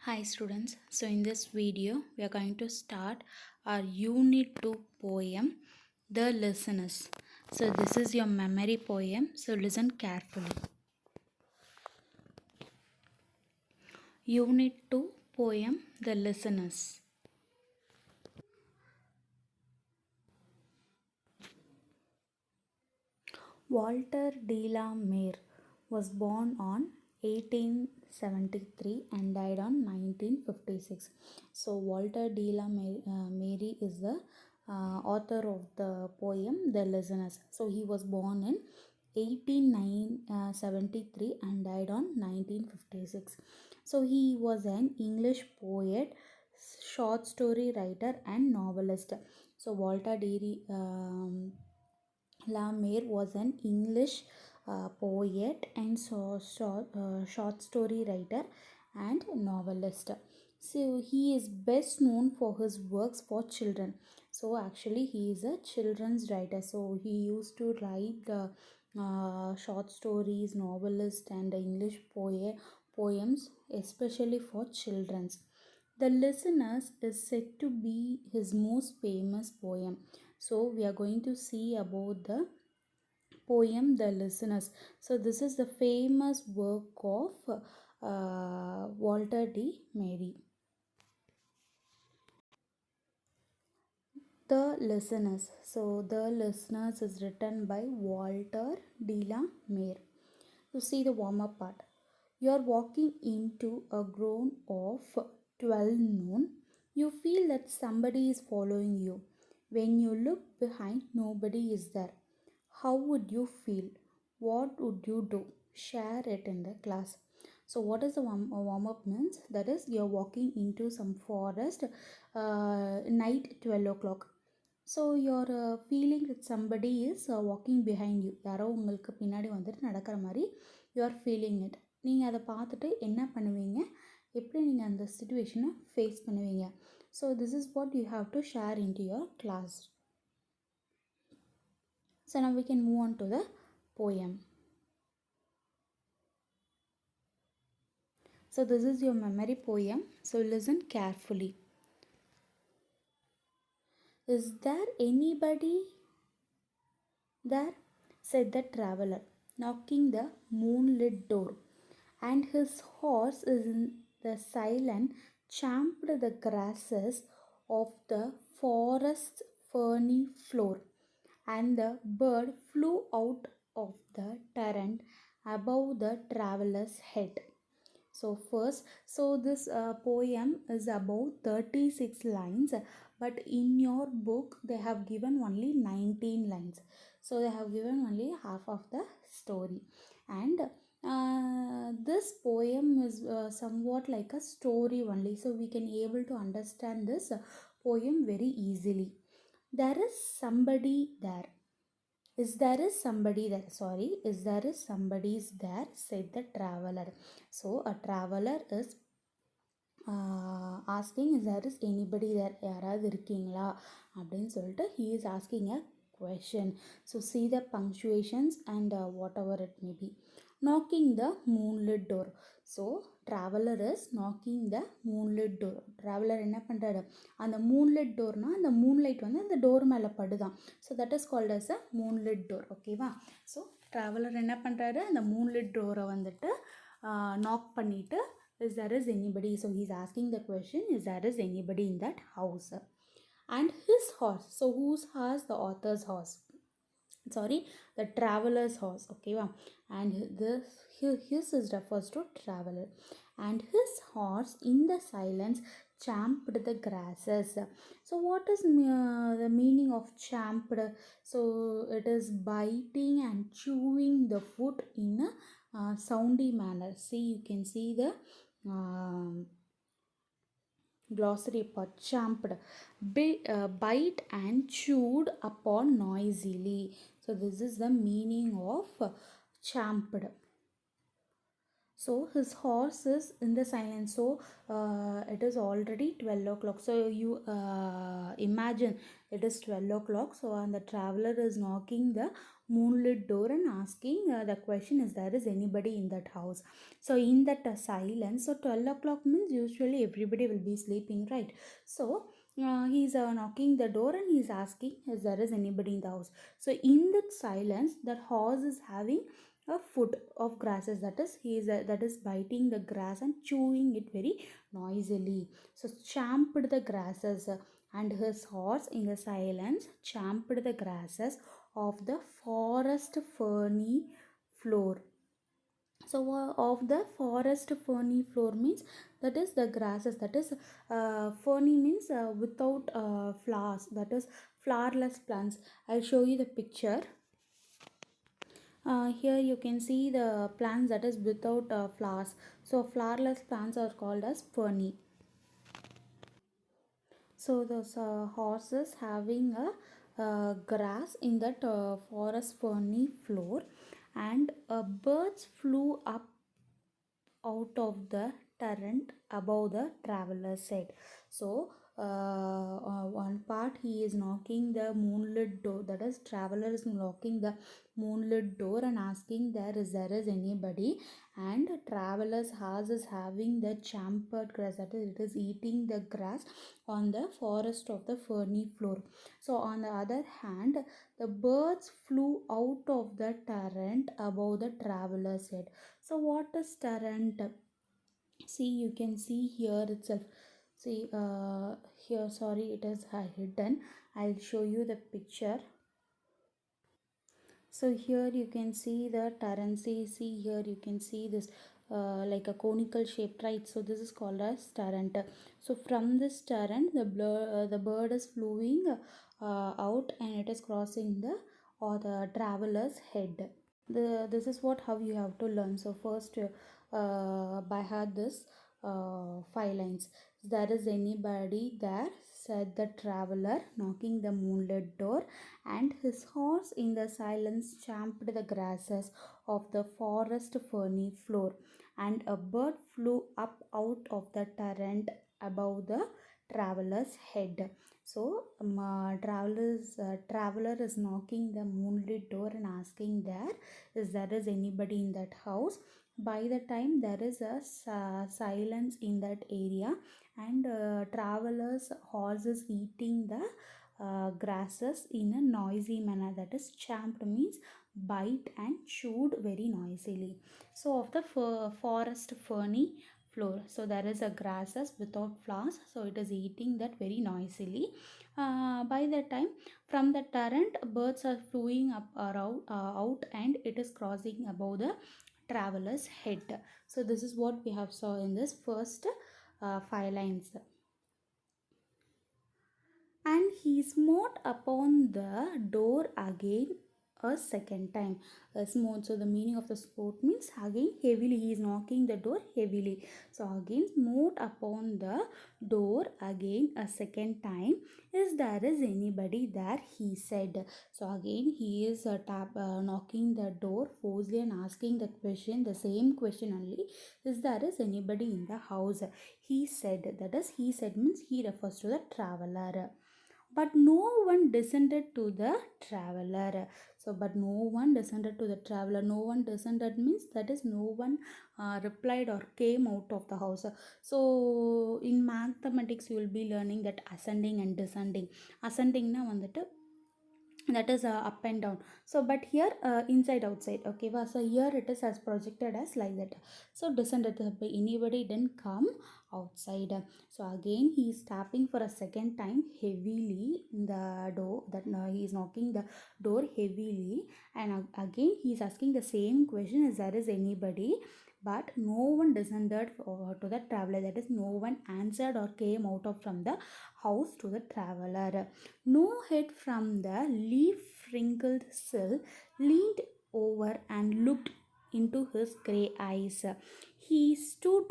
Hi students, so in this video we are going to start our unit 2 poem The Listeners. So this is your memory poem, so listen carefully. Unit 2 poem The Listeners. Walter de la Mare was born on 1873 and died on 1956. So Walter de la Mare is the author of the poem The Listeners. So he was born in 1873 and died on 1956. So he was an English poet, short story writer and novelist. So Walter La Mare was an English poet and short story writer and novelist. So he is best known for his works for children. So actually he is a children's writer. So he used to write the short stories, novelist and English poems especially for children's. The Listeners is said to be his most famous poem. So we are going to see about the poem The Listeners. So this is the famous work of Walter de Mare. The Listeners. So The Listeners is written by Walter de la Mare. So see the warm up part. You are walking into a grown of 12 noon. You feel that somebody is following you. When you look behind, nobody is there. How would you feel? What would you do? Share it in the class. So what is the warm up means? That is you're walking into some forest night 12 o'clock. So your feeling with somebody is walking behind you, யாரோ உங்களுக்கு பின்னாடி வந்துட்டு நடக்கிற மாதிரி you are feeling it. நீங்கள் அதை பார்த்துட்டு என்ன பண்ணுவீங்க, எப்படி நீங்கள் அந்த சுச்சுவேஷனை ஃபேஸ் பண்ணுவீங்க. So this is what you have to share in to your class. So now we can move on to the poem. So this is your memory poem. So listen carefully. Is there anybody there? Said the traveler, knocking the moonlit door. And his horse is in the silence champed the grasses of the forest's ferny floor, and the bird flew out of the torrent above the traveler's head. So first, so this poem is about 36 lines, but in your book they have given only 19 lines. So they have given only half of the story, and this poem is somewhat like a story only, so we can able to understand this poem very easily. There is somebody there. Is there is somebody there? Sorry, is there is somebody is there? Said the traveler. So a traveler is asking, is there is anybody there, யாராவது இருக்கீங்களா அப்படின்னு சொல்லிட்டு he is asking a question. So see the punctuations and whatever it may be. Knocking the moonlit door. So traveler is knocking the moonlit door. traveler என்ன பண்ணுறாரு, அந்த moonlit டோர்னால் அந்த moonlight வந்து அந்த டோர் மேலே படுதான். So that is called as a moonlit door. ஓகேவா. So traveler என்ன பண்ணுறாரு, அந்த moonlit டோரை வந்துட்டு knock பண்ணிவிட்டு is there is anybody, so he's asking the question, is there is anybody in that house. And his horse, so whose horse, the author's horse, sorry, the traveler's horse. Okay wow. And this his is refers to traveler. And his horse in the silence champed the grasses. So what is the meaning of champed? So it is biting and chewing the food in a soundy manner. See, you can see the glossary part. Champed, bite and chewed upon noisily. So this is the meaning of champed. So his horse is in the silence. So it is already 12 o'clock. So you imagine it is 12 o'clock. So and the traveler is knocking the moonlit door and asking the question is there is anybody in that house. So in that silence, so 12 o'clock means usually everybody will be sleeping, right? So he's knocking the door and he's asking is there is anybody in the house. So in that silence, that horse is having a foot of grasses, that is he is that is biting the grass and chewing it very noisily. So champed the grasses, and his horse in the silence champed the grasses of the forest ferny floor. So of the forest ferny floor means that is the grasses, that is ferny means without flowers, that is flowerless plants. I'll show you the picture. Here you can see the plants that is without flowers. So flowerless plants are called as ferny. So those horses having a grass in that forest ferny floor, and birds flew up out of the torrent above the traveler's head. So one part he is knocking the moonlit door, that is traveler is knocking the moonlit door and asking there is anybody, and traveler's horse is having the champered grass, that is it is eating the grass on the forest of the ferny floor. So on the other hand, the birds flew out of the torrent above the traveler's head. So what is torrent? See, you can see here itself. See here, sorry, it is hidden. I'll show you the picture. So here you can see the torrent. See here you can see this like a conical shape, right? So this is called as torrent. So from this torrent, the bird is flying out, and it is crossing the traveler's head. This is what how you have to learn. So first by heart this five lines. There is anybody there, said the traveler, knocking the moonlit door, and his horse in the silence champed the grasses of the forest ferny floor, and a bird flew up out of the torrent above the traveler's head. So traveler is knocking the moonlit door and asking there is anybody in that house. By the time there is a silence in that area, and travelers horse is eating the grasses in a noisy manner, that is champed means bite and chewed very noisily. So of the forest ferny floor, so there is a grasses without flowers, so it is eating that very noisily. By the time from the torrent, birds are flying up around out, and it is crossing above the traveler's head. So this is what we have saw in this first five lines. And he smote upon the door again a second time. Smote, so the meaning of the smote means again heavily, he is knocking the door heavily. So again smote upon the door again a second time. Is there is anybody there, he said. So again he is knocking the door forcefully and asking the question, the same question only. Is there is anybody in the house, he said. That is, he said means he refers to the traveler. But no one descended to the traveler. So but no one descended to the traveler. No one descended means that is no one replied or came out of the house. So in mathematics you will be learning that ascending and descending. Ascending na vandattu, that is up and down. So but here inside outside, okay. So here it is as projected as like that. So descended, anybody didn't come outside. So again he is tapping for a second time heavily in the door, that he is knocking the door heavily, and again he is asking the same question, is there is anybody. But no one descended to the traveler, that is no one answered or came out of from the house to the traveler. No head from the leaf-wrinkled sill leaned over and looked into his grey eyes. He stood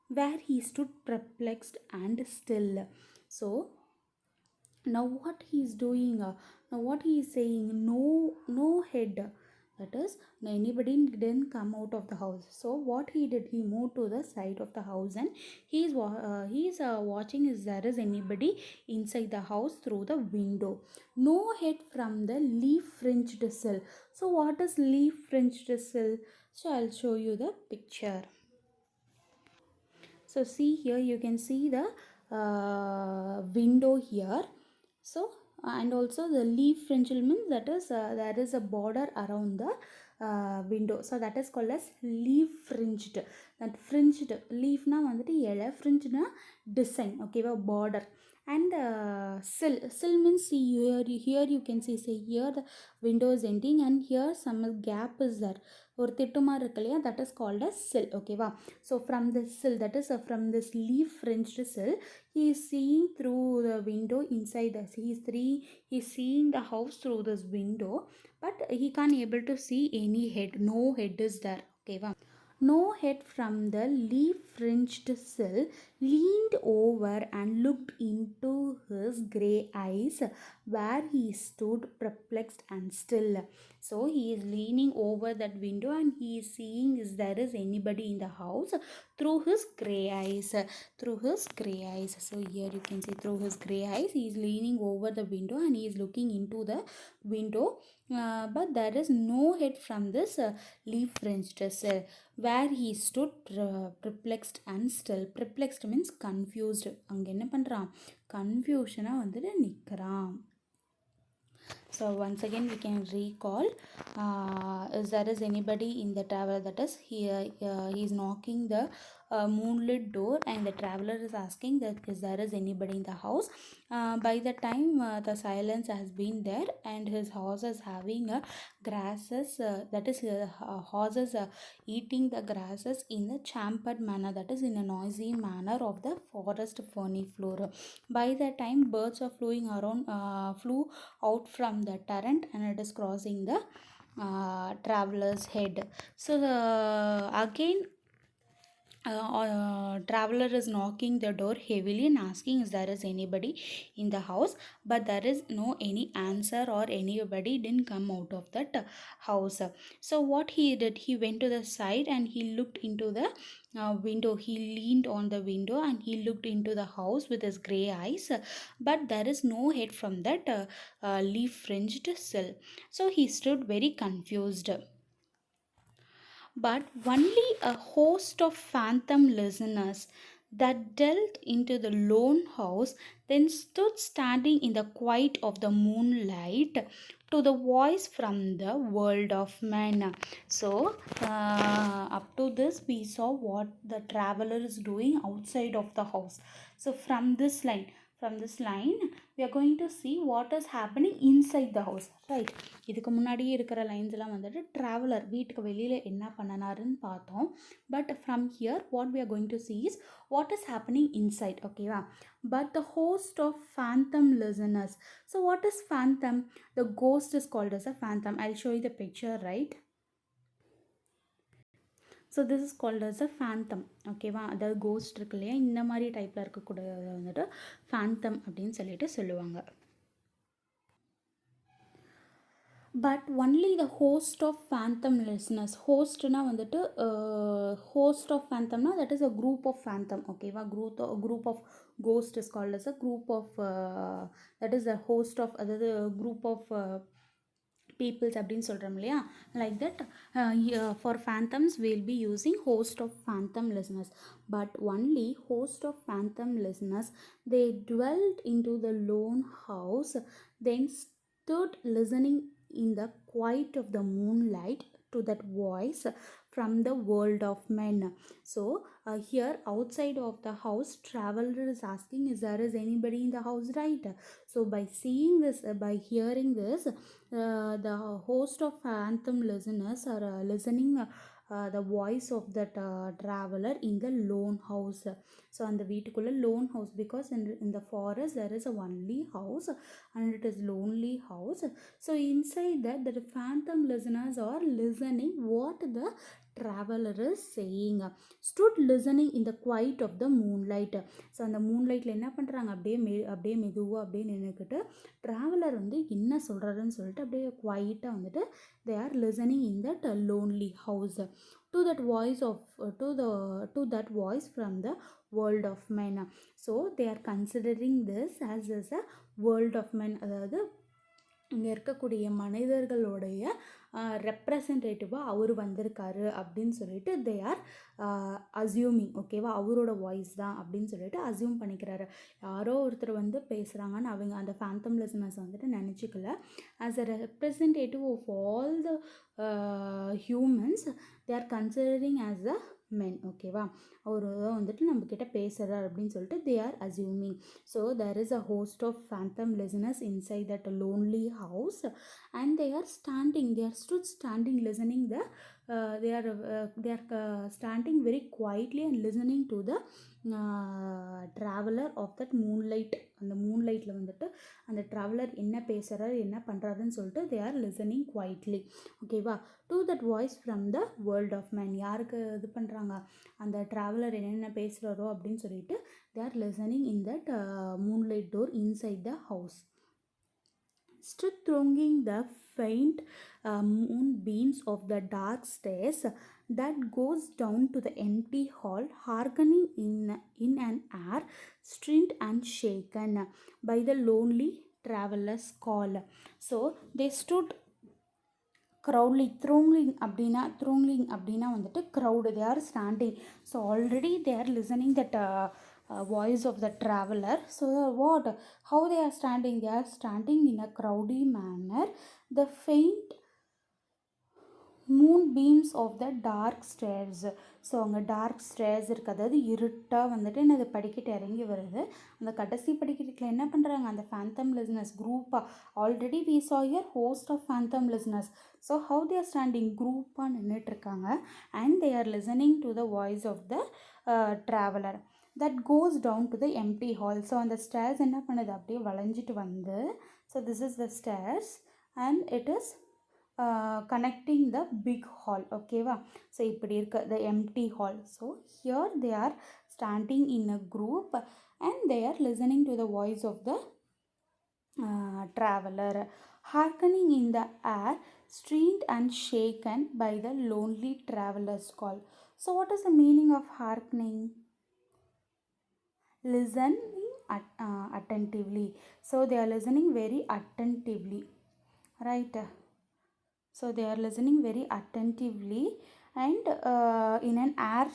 where he stood perplexed and still. So now what he is doing? Now what he is saying? No head. That is, anybody didn't come out of the house. So what he did, he moved to the side of the house and he's watching if there is anybody inside the house through the window. No head from the leaf fringed sill. So what is leaf fringed sill? So I'll show you the picture. So see here, you can see the window here. So and also the leaf fringed means that is there is a border around the window. So that is called as leaf fringed. That fringed leaf na vandittu ela, fringed na design, okay, border. And sill means, see here you can see, here the window is ending and here some gap is there. ஒரு திட்டு மாதிரி இருக்கு இல்லையா, that is called as sill, ஓகேவா. So from this sill, that is from this leaf fringed sill, he is seeing through the window inside the, he is seeing the house through this window, but he can't able to see any head. No head is there, ஓகேவா. No head from the leaf fringed sill leaned over and looked into his grey eyes, where he stood perplexed and still. So he is leaning over that window and he is seeing if there is anybody in the house through his grey eyes. Through his grey eyes. So here you can see through his grey eyes, he is leaning over the window and he is looking into the window. But there is no head from this leaf fringed sill, where he stood perplexed and still. Perplexed means confused. அங்கே என்ன பண்ணுறான், கன்ஃபியூஷனாக வந்துட்டு நிற்கிறான். So once again we can recall, if there is anybody in the traveler, that is here he is knocking the moonlit door and the traveler is asking that if there is anybody in the house. By the time the silence has been there and his horse is having grasses, that is horses eating the grasses in the champered manner, that is in a noisy manner of the forest ferny floor. By the time birds are flew out from the torrent and it is crossing the traveler's head. So again traveler is knocking the door heavily and asking if there is anybody in the house, but there is no any answer or anybody didn't come out of that house. So what he did, he went to the side and he looked into the window. He leaned on the window and he looked into the house with his grey eyes, but there is no head from that leaf fringed sill. So he stood very confused. But only a host of phantom listeners that dwelt into the lone house then stood standing in the quiet of the moonlight to the voice from the world of men. So up to this we saw what the traveler is doing outside of the house. So from this line we are going to see what is happening inside the house, right? இதுக்கு முன்னாடியே இருக்கிற லைன்ஸ்லாம் வந்துட்டு traveller வீட்டுக்கு வெளியில் என்ன பண்ணனாருன்னு பார்த்தோம். But from here what we are going to see is what is happening inside, ஓகேவா. But the host of phantom listeners. So what is phantom? The ghost is called as a phantom. I'll show you the picture, right? So this is called as a phantom, ஓகேவா. அதாவது cost இருக்கு இல்லையா, இந்த மாதிரி டைப்பில் இருக்கக்கூடியது வந்துட்டு phantom அப்படின்னு சொல்லிட்டு சொல்லுவாங்க. But only the host of phantom listeners. ஹோஸ்ட்னா வந்துட்டு ஹோஸ்ட் ஆஃப் ஃபேந்தம்னா that is a group of phantom, ஓகேவா. Group of ghost is called as a group of that is a host of, அதாவது குரூப் ஆஃப் peoples அப்படின்னு சொல்கிறோம் இல்லையா, like that for phantoms we'll be using host of phantom listeners. But only host of phantom listeners, they dwelt into the lone house, then stood listening in the quiet of the moonlight to that voice from the world of men. So here outside of the house, traveler is asking is there is anybody in the house, right? So by seeing this, by hearing this, the host of phantom listeners are listening the voice of that traveler in the lone house. So அந்த வீட்டுக்குள்ள lone house, because in the forest there is a only house and it is lonely house. So inside that the phantom listeners are listening what the traveler is saying. Stood listening in the quiet of the moonlight. So அந்த மூன்லைட்டில் என்ன பண்ணுறாங்க, அப்படியே மெதுவாக அப்படியே நின்றுக்கிட்டு traveller வந்து என்ன சொல்கிறாருன்னு சொல்லிட்டு அப்படியே குவைட்டாக வந்துட்டு they are listening in that lonely house to that voice of to that voice from the world of men. So they are considering this as a world of men, அதாவது இங்கே இருக்கக்கூடிய மனிதர்களுடைய ரெப்ரசன்டேட்டிவாக அவர் வந்திருக்காரு அப்படின்னு சொல்லிட்டு தே ஆர் அசியூமிங். ஓகேவா, அவரோட voice தான் அப்படின்னு சொல்லிட்டு அசியூம் பண்ணிக்கிறாரு. யாரோ ஒருத்தர் வந்து பேசுகிறாங்கன்னு அவங்க அந்த ஃபேந்தம் லிசனர்ஸ் வந்துட்டு நினச்சிக்கல. As a representative of all the humans they are considering as a men. ஓகேவா, அவர் வந்துட்டு நம்மக்கிட்ட பேசுகிறார் அப்படின்னு சொல்லிட்டு they are assuming. So there is a host of phantom listeners inside that lonely house and they are stood standing listening they are standing very quietly and listening to the traveler of that moonlight. அந்த மூன்லைட்டில் வந்துட்டு அந்த traveller என்ன பேசுகிறாரு என்ன பண்ணுறாருன்னு சொல்லிட்டு they are listening quietly. ஓகேவா, to that voice from the world of man. யாருக்கு இது பண்ணுறாங்க, அந்த ட்ராவலர் என்னென்ன பேசுகிறாரோ அப்படின்னு சொல்லிட்டு they are listening in that moonlight door inside the house. Stood thronging the faint moonbeams of the dark stairs that goes down to the empty hall, hearkening in an air strained and shaken by the lonely traveler's call. So they stood crowdly. thronging அப்படின்னா வந்துட்டு crowd, they are standing. So already they are listening that voice of the traveler. So what, how they are standing, they are standing in a crowdy manner. The faint moonbeams of the dark stairs. So அங்கே dark stairs இருக்குது, அதாவது இருட்டாக வந்துட்டு என்னது படிக்கட்டு இறங்கி வருது. அந்த கடைசி படிக்கட்டில் என்ன பண்ணுறாங்க, அந்த ஃபேந்தம் லிசனர்ஸ் குரூப்பாக, already we saw here host of phantom listeners. So how they are standing குரூப்பாக நின்றுட்டுருக்காங்க and they are listening to the voice of the traveler that goes down to the empty hall. So அந்த stairs என்ன பண்ணுது, அப்படியே வளைஞ்சிட்டு வந்து, so this is the stairs and it is connecting the big hall. ஓகேவா, so இப்படி இருக்க the empty hall. So here they are standing in a group and they are listening to the voice of the traveler, hearkening in the air strained and shaken by the lonely traveler's call. So what is the meaning of hearkening? Listening attentively. So they are listening very attentively, right? So they are listening very attentively and in an air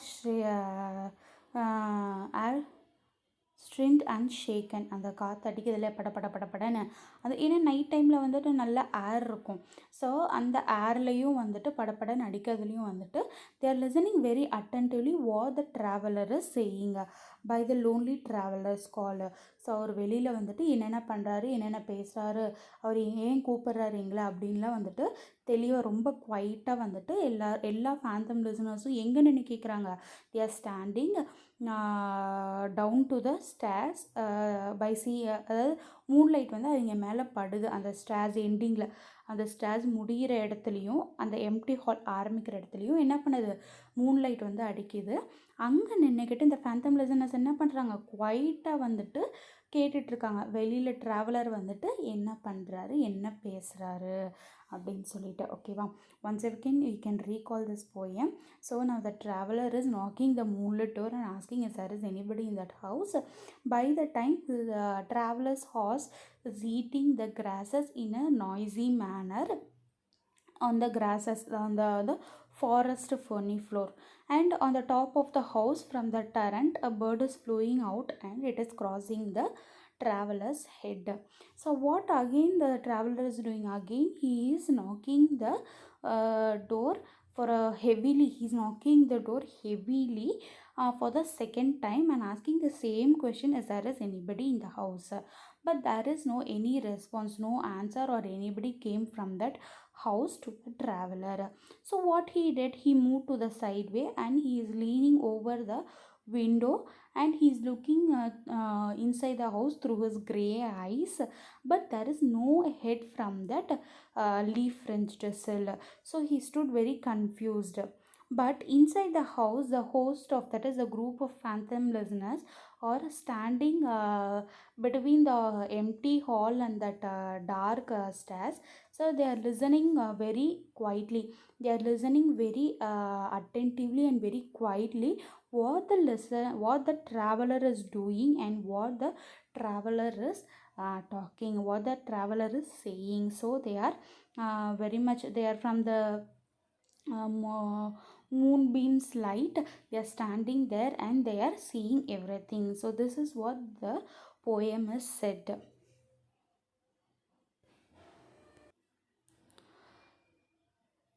strained and shaken. அந்த காற்று அடிக்கிறதுல படன்னு அது ஏன்னா night டைமில் வந்துட்டு நல்ல ஏர் இருக்கும். So அந்த ஏர்லேயும் வந்துட்டு படப்படன்னு அடிக்கிறதுலையும் வந்துட்டு they are listening very attentively what the traveler is saying by the lonely traveler's call. So அவர் வெளியில் வந்துட்டு என்னென்ன பண்ணுறாரு என்னென்ன பேசுகிறாரு, அவர் ஏன் கூப்பிட்றாரு எங்களை அப்படின்லாம் வந்துட்டு தெளிவாக ரொம்ப குவைட்டாக வந்துட்டு எல்லா ஃபேந்தம் லிசனர்ஸும் எங்கே நின்று கேட்குறாங்க, they are standing down to the stairs by sea. அதாவது மூன்லைட் வந்து அவங்க மேலே படுது அந்த ஸ்டேர்ஸ் எண்டிங்கில், அந்த ஸ்டேர்ஸ் முடிகிற இடத்துலையும் அந்த எம்டி ஹால் ஆரம்பிக்கிற இடத்துலையும் என்ன பண்ணுது, மூன்லைட் வந்து அடிக்குது. அங்கே நின்றுக்கிட்டு இந்த ஃபேந்தம் லிசனர்ஸ் என்ன பண்ணுறாங்க, குவைட்டாக வந்துட்டு கேட்டுட்ருக்காங்க வெளியில் ட்ராவலர் வந்துட்டு என்ன பண்ணுறாரு என்ன பேசுகிறாரு அப்படின்னு சொல்லிட்டு. ஓகேவா, once again you can recall this poem. So now the traveler is knocking the moonlit door and asking if there is anybody in that house. By the time the traveler's horse is eating the grasses in a noisy manner on the grasses on the forest ferny floor, and on the top of the house from the torrent a bird is flying out and it is crossing the traveler's head. So what again the traveler is doing, again he is knocking the door for a heavily, he is knocking the door heavily for the second time and asking the same question, is there is anybody in the house? But there is no any response, no answer or anybody came from that house to the traveler. So what he did, he moved to the sideway and he is leaning over the window and he is looking inside the house through his grey eyes, but there is no head from that leaf fringed sill. So he stood very confused. But inside the house, the host of that is a group of phantom listeners are standing between the empty hall and that dark stairs. So they are listening very quietly. They are listening very attentively and very quietly what the traveler is doing and what the traveler is talking, what the traveler is saying. So they are very much, they are from the moonbeams light. They are standing there and they are seeing everything. So this is what the poem is said.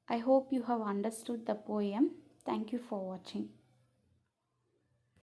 I hope you have understood the poem. Thank you for watching.